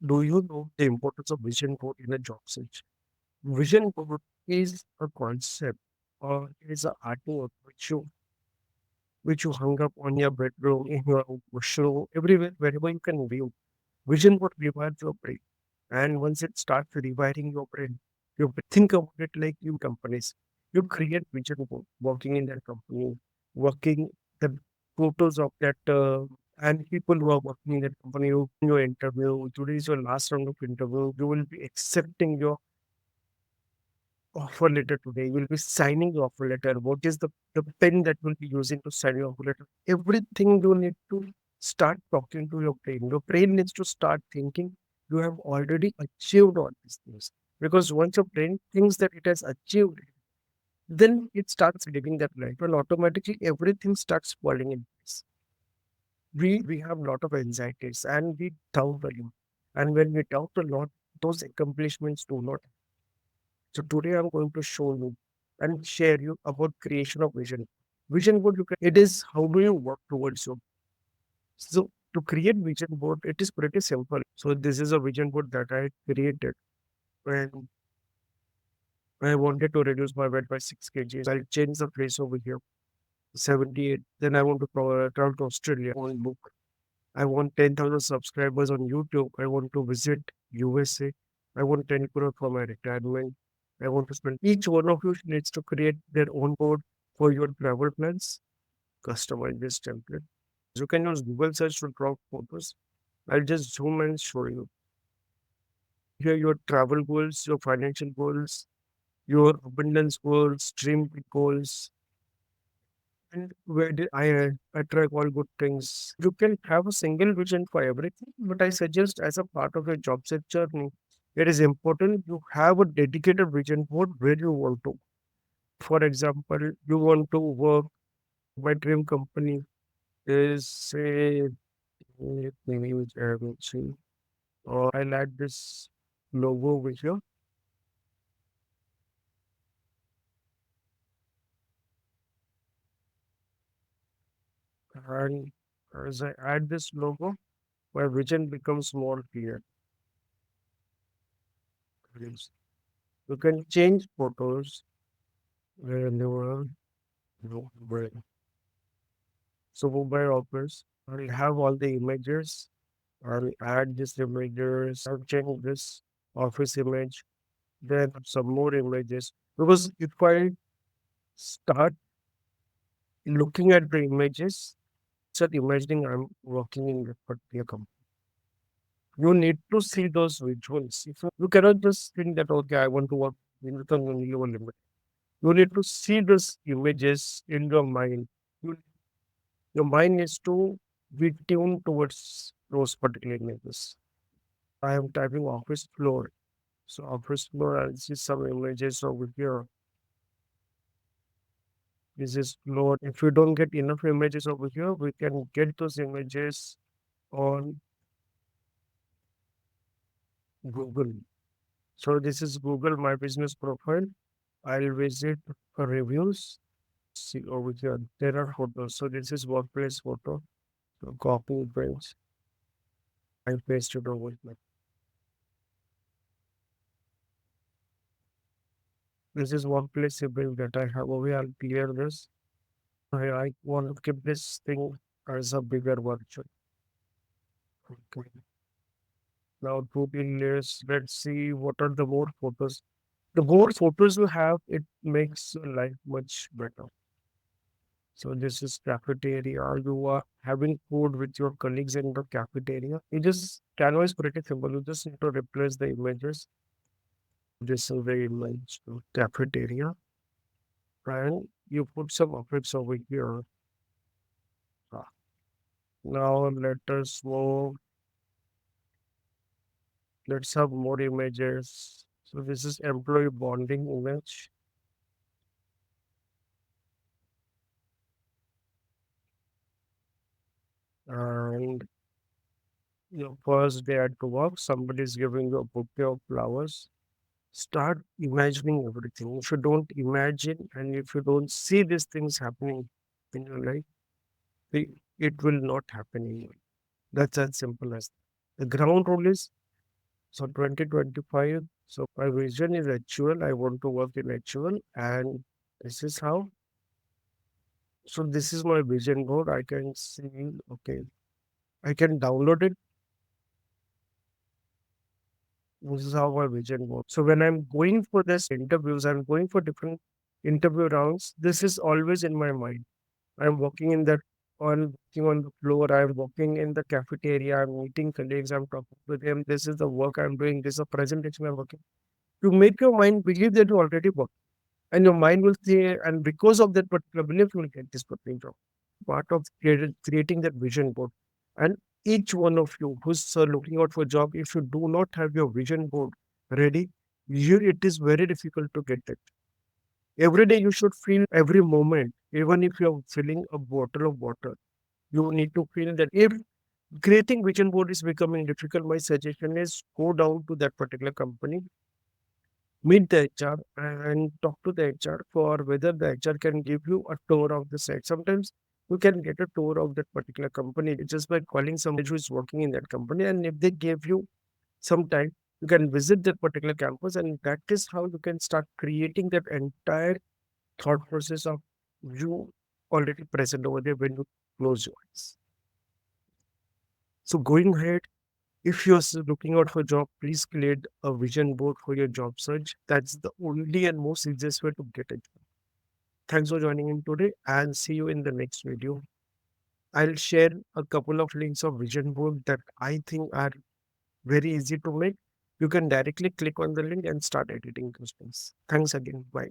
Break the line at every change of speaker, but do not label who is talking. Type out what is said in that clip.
Do you know the importance of vision board in a job search? Vision board is a concept or is an artwork which you hung up on your bedroom, in your washroom, everywhere, wherever you can view. Vision board rewires your brain. And once it starts rewiring your brain, you think about it like you companies. You create vision board, working in that company, working the photos of that and people who are working in that company, you in your interview. Today is your last round of interview. You will be accepting your offer letter today. You will be signing the offer letter. What is the pen that will be using to sign your offer letter? Everything you need to start talking to your brain. Your brain needs to start thinking you have already achieved all these things. Because once your brain thinks that it has achieved it, then it starts living that life and automatically everything starts falling in place. We have a lot of anxieties and we doubt a lot. And when we doubt a lot, those accomplishments do not. So today I'm going to show you and share you about creation of vision. Vision board, it is how do you work towards you. So to create vision board, it is pretty simple. So this is a vision board that I created when I wanted to reduce my weight by 6 kgs. I'll change the place over here, 78. Then I want to travel to Australia on book. I want 10,000 subscribers on YouTube. I want to visit USA. I want 10 crore for my retirement. I want to spend. Each one of you needs to create their own board for your travel plans. Customize this template. You can use Google search to drop photos. I'll just zoom and show you. Here, your travel goals, your financial goals, your abundance goals, dream goals, and where did I track all good things. You can have a single vision for everything, but I suggest as a part of your job search journey, it is important you have a dedicated vision board where you want to. For example, you want to work. My dream company is say maybe which I will see. Or I'll add this logo over here, and as I add this logo, my vision becomes more clear. Yes. You can change photos where they were, where so mobile offers. I'll have all the images. I'll add these images. I'll change this office image. Then some more images. Because if I start looking at the images, start imagining I'm working in a particular company. You need to see those visuals. If you cannot just think that okay, I want to work in the only one limit. You need to see those images in your mind. You, your mind needs to be tuned towards those particular images. I am typing office floor. So office floor, I see some images over here. This is floor. If you don't get enough images over here, we can get those images on Google. So this is Google My Business Profile. I'll visit reviews. See over here, there are photos. So this is workplace photo. So copy, paste. I paste it over here. This is workplace email that I have over here. I'll clear this. I want to keep this thing as a bigger version. Okay. Now two layers. Let's see what are the more photos. The more photos you have, it makes your life much better. So this is cafeteria. You are having food with your colleagues in the cafeteria. You just Canva is pretty simple. You just need to replace the images. This is the image to cafeteria, and you put some effects over here. Ah, now let us move. Let's have more images. So this is employee bonding image, and your first day at work, somebody is giving you a bouquet of flowers. Start imagining everything. If you don't imagine and if you don't see these things happening in your life, it will not happen in your life. That's as simple as that. The ground rule is So 2025. So my vision is actual. I want to work in actual, and this is how. So this is my vision board. I can see. Okay, I can download it. This is how my vision board. So when I'm going for this interviews, I'm going for different interview rounds. This is always in my mind. I'm walking in that on walking on the floor. I'm walking in the cafeteria. I'm meeting colleagues. I'm talking with them. This is the work I'm doing. This is a presentation I'm working. To make your mind believe that you already work, and your mind will say, and because of that particular belief, you will get this particular job. Part of creating that vision board, and each one of you who's looking out for a job, if you do not have your vision board ready, it is very difficult to get it. Every day you should feel every moment, even if you're filling a bottle of water, you need to feel that. If creating vision board is becoming difficult, my suggestion is go down to that particular company, meet the HR and talk to the HR for whether the HR can give you a tour of the site. Sometimes you can get a tour of that particular company just by calling somebody who is working in that company. And if they give you some time, you can visit that particular campus. And that is how you can start creating that entire thought process of you already present over there when you close your eyes. So going ahead, if you're looking out for a job, please create a vision board for your job search. That's the only and most easiest way to get it. Thanks for joining in today and see you in the next video. I'll share a couple of links of vision board that I think are very easy to make. You can directly click on the link and start editing those things. Thanks again. Bye.